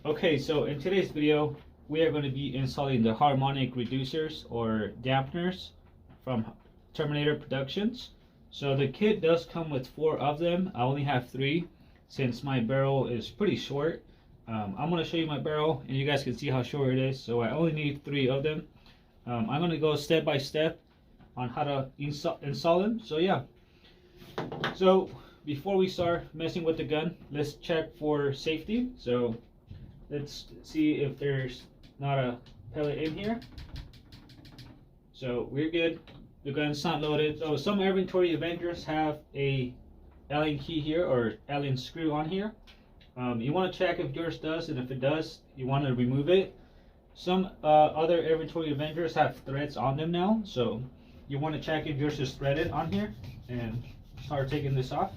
Okay, so in today's video, we are going to be installing the harmonic reducers or dampeners from Terminator Productions. So the kit does come with 4 of them. I only have 3 since my barrel is pretty short. I'm going to show you my barrel and you guys can see how short it is. So I only need 3 of them. I'm going to go step by step on how to install them. So yeah. So before we start messing with the gun, let's check for safety. So let's see if there's not a pellet in here. So we're good. The gun's not loaded. So some Venturi Avengers have a Allen key here or Allen screw on here. You want to check if yours does, and if it does, you want to remove it. Some other Venturi Avengers have threads on them now, so you want to check if yours is threaded on here and start taking this off.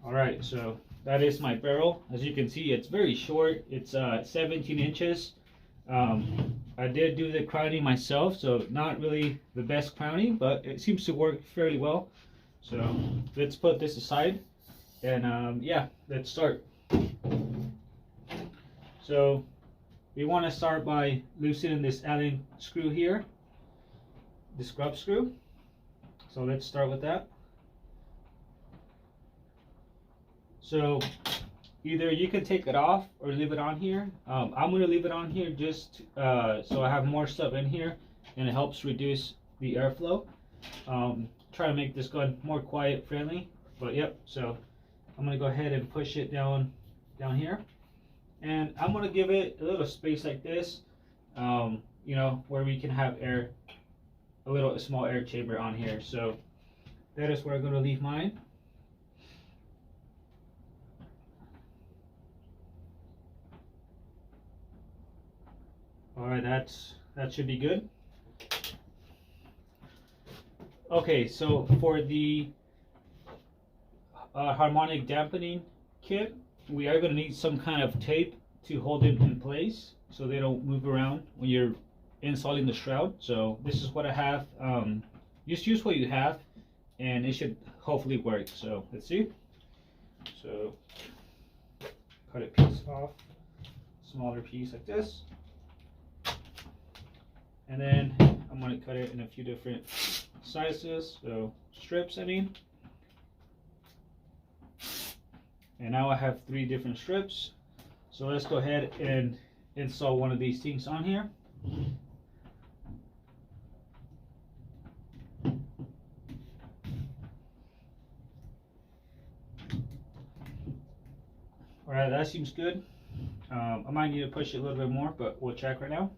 Alright, so that is my barrel. As you can see, it's very short. It's 17 inches. I did do the crowning myself, so not really the best crowning, but it seems to work fairly well. So let's put this aside and yeah, let's start. So we want to start by loosening this Allen screw here, the scrub screw. So let's start with that. So either you can take it off or leave it on here. I'm going to leave it on here just so I have more stuff in here and it helps reduce the airflow. Try to make this gun more quiet friendly. But yep, so I'm going to go ahead and push it down here. And I'm going to give it a little space like this, you know, where we can have air, a small air chamber on here. So that is where I'm going to leave mine. Alright, that should be good. Okay, so for the harmonic dampening kit, we are going to need some kind of tape to hold it in place so they don't move around when you're installing the shroud. So this is what I have. Just use what you have and it should hopefully work. So let's see. So cut a piece off, smaller piece like this. And then I'm going to cut it in a few different sizes, so strips I mean. And now I have 3 different strips. So let's go ahead and install one of these things on here. Alright, that seems good. I might need to push it a little bit more, but we'll check right now.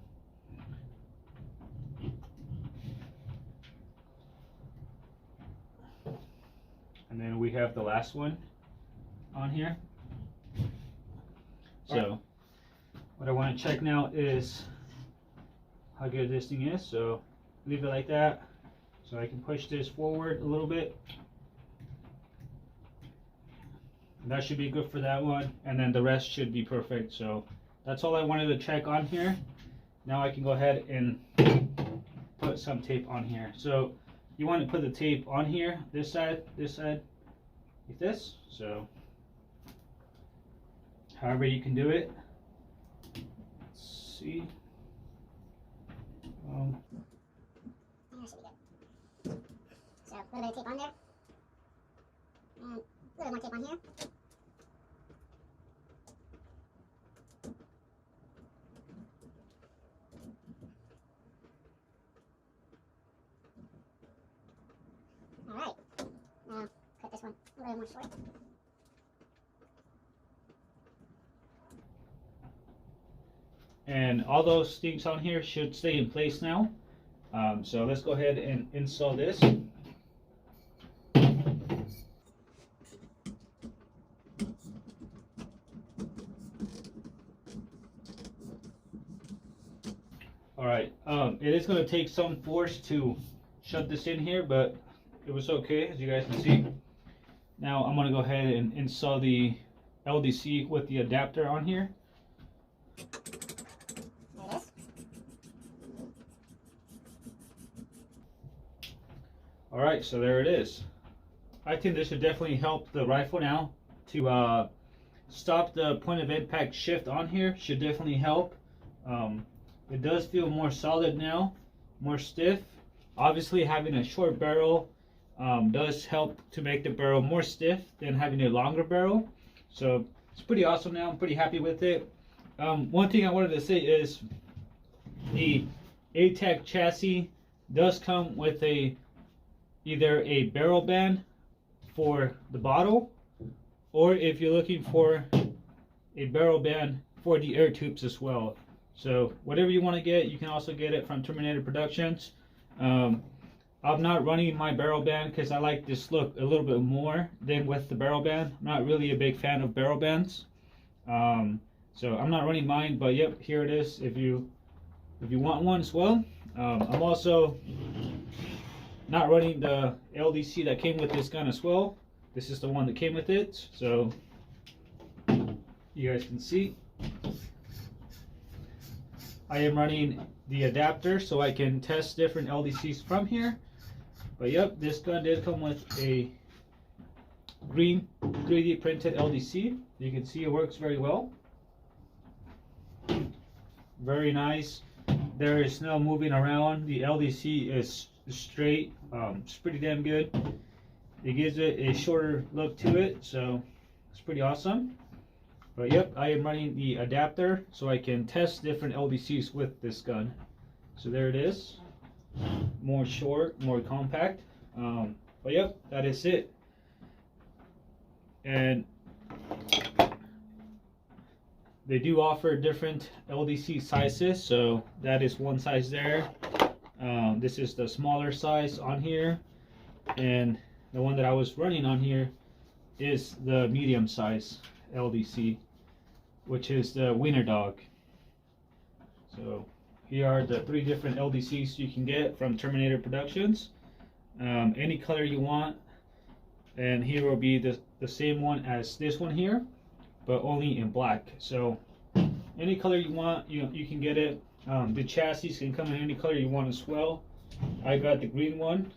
And then we have the last one on here. So what I want to check now is how good this thing is. So leave it like that. So I can push this forward a little bit. And that should be good for that one. And then the rest should be perfect. So that's all I wanted to check on here. Now I can go ahead and put some tape on here. So you want to put the tape on here, this side, like this. So however you can do it. Let's see. That should be good. So a little bit of tape on there. And a little more tape on here. Alright. Now cut this one a little more short. And all those things on here should stay in place now. So let's go ahead and install this. Alright, it is going to take some force to shut this in here, but it was okay, as you guys can see. Now I'm going to go ahead and install the LDC with the adapter on here. All right, so there it is. I think this should definitely help the rifle now to stop the point of impact shift on here. Should definitely help. It does feel more solid now, more stiff. Obviously, having a short barrel does help to make the barrel more stiff than having a longer barrel. So it's pretty awesome now. I'm pretty happy with it. One thing I wanted to say is the ATAC chassis does come with either a barrel band for the bottle, or if you're looking for a barrel band for the air tubes as well. So whatever you want to get, you can also get it from Terminator Productions. I'm not running my barrel band because I like this look a little bit more than with the barrel band. I'm not really a big fan of barrel bands, so I'm not running mine. But yep, here it is. If you want one as well. I'm also not running the LDC that came with this gun as well. This is the one that came with it, so you guys can see. I am running the adapter so I can test different LDCs from here. But yep, this gun did come with a green 3D printed LDC. You can see it works very well. Very nice. There is no moving around. The LDC is straight. It's pretty damn good. It gives it a shorter look to it, so it's pretty awesome. But yep, I am running the adapter so I can test different LDCs with this gun. So there it is. More short, more compact. But yep, that is it. And they do offer different LDC sizes, so that is one size there. This is the smaller size on here, and the one that I was running on here is the medium size LDC, which is the Wiener Dog. So here are the 3 different LDCs you can get from Terminator Productions. Any color you want, and here will be the same one as this one here, but only in black. So any color you want, you can get it. The chassis can come in any color you want as well. I got the green one.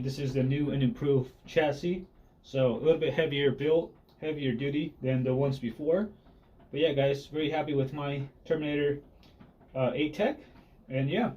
This is the new and improved chassis, so a little bit heavier built, heavier duty than the ones before. But yeah, guys, very happy with my Terminator ATAC, and yeah,